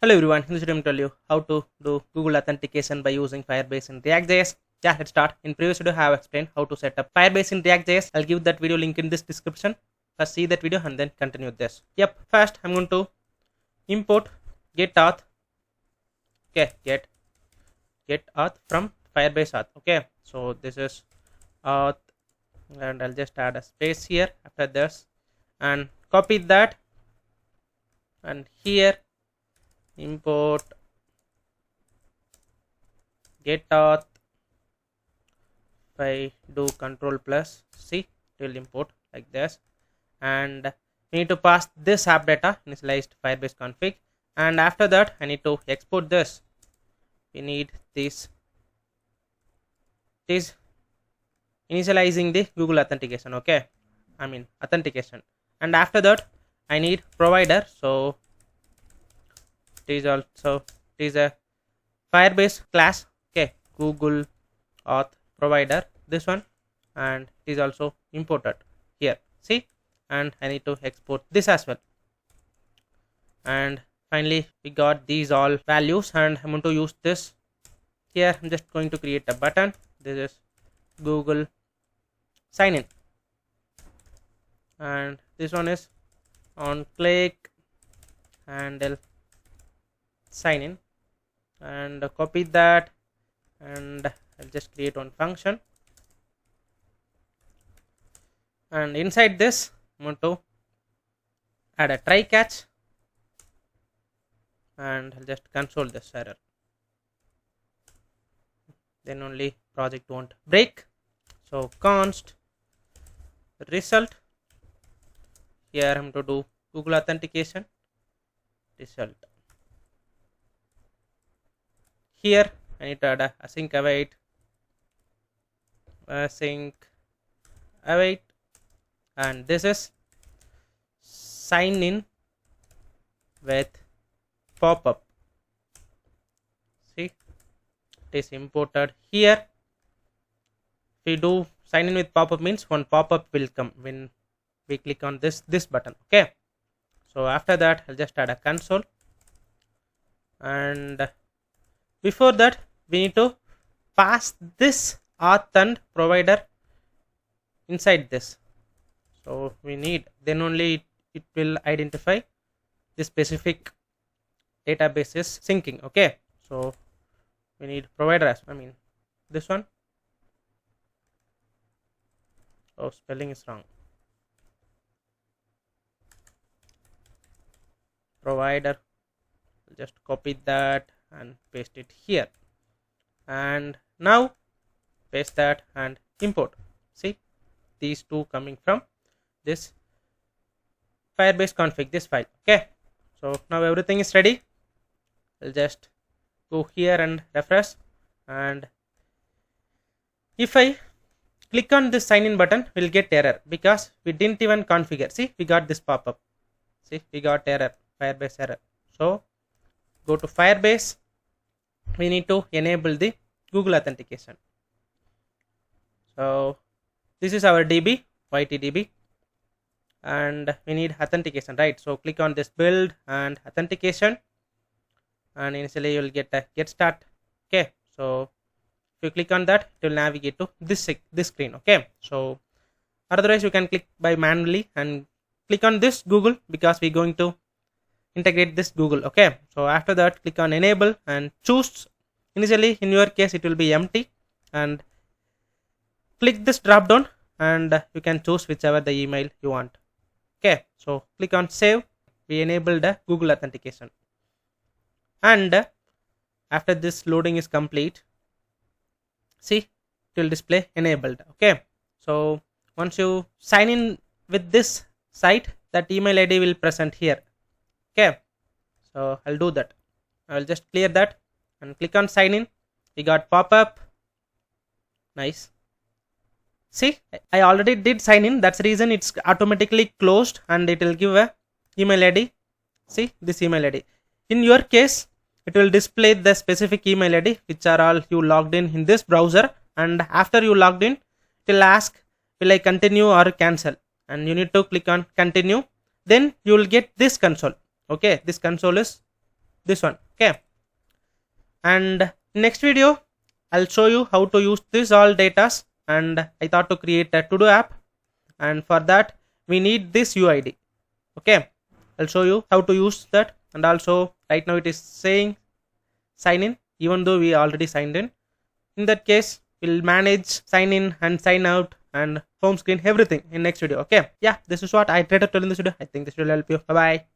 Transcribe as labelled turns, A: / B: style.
A: Hello everyone, in this video I'm tell you how to do Google Authentication by using Firebase in React.js. Yeah, let's start. In previous video I have explained how to set up Firebase in React.js. I'll give that video link in this description. First see that video and then continue with this. Yep, first I'm going to import get auth. Okay, get auth from Firebase auth. Okay, so this is auth and I'll just add a space here after this and copy that, and here import get auth. If I do control plus C, it will import like this, and we need to pass this app data initialized Firebase config, and after that I need to export this. We need this initializing the Google authentication. Okay, I mean authentication, and after that I need provider. So it is a Firebase class. Okay, Google Auth provider, this one, and it is also imported here. See, and I need to export this as well. And finally we got these all values, and I'm going to use this here. I'm just going to create a button. This is Google sign in, and this one is on click handle sign in, and copy that, and I'll just create one function, and inside this I'm going to add a try catch, and I'll just console this error, then only project won't break. So const result, here I'm going to do Google authentication result. Here I need to add a async await, and this is sign in with popup. See, it is imported here. If we do sign in with popup, means one popup will come when we click on this button. Okay, so after that I'll just add a console, and before that we need to pass this auth and provider inside this. So we need, then only it will identify the specific database is syncing. Okay, so we need provider as, I mean this one. Oh, spelling is wrong. Provider, just copy that and paste it here, and now paste that and import. See, these two coming from this Firebase config, this file. Okay, so now everything is ready. I'll just go here and refresh, and if I click on this sign in button, we'll get error because we didn't even configure. See, we got this pop-up. See, we got error, Firebase error. So go to Firebase, we need to enable the Google authentication. So this is our DB, YTDB, and we need authentication, right? So click on this build and authentication, and initially you will get a get start. Okay, so if you click on that, it will navigate to this screen. Okay, so otherwise you can click by manually and click on this Google because we're going to integrate this Google. Okay, so after that click on enable and choose, initially in your case it will be empty, and click this drop down and you can choose whichever the email you want. Okay, so click on save. We enabled the Google authentication, and after this loading is complete, see, it will display enabled. Okay, so once you sign in with this site, that email ID will present here. Okay, so I'll do that. I'll just clear that and click on sign in. We got pop-up. Nice. See, I already did sign in. That's the reason it's automatically closed, and it will give a email ID. See, this email ID. In your case, it will display the specific email ID which are all you logged in this browser, and after you logged in, it will ask, will I continue or cancel, and you need to click on continue. Then you will get this console. Okay, this console is this one. Okay, and next video I'll show you how to use this all datas, and I thought to create a to do app, and for that we need this UID. Okay, I'll show you how to use that. And also right now it is saying sign in, even though we already signed in. In that case, we'll manage sign in and sign out and home screen, everything in next video. Okay, yeah, this is what I tried to tell in this video. I think this will help you. Bye bye.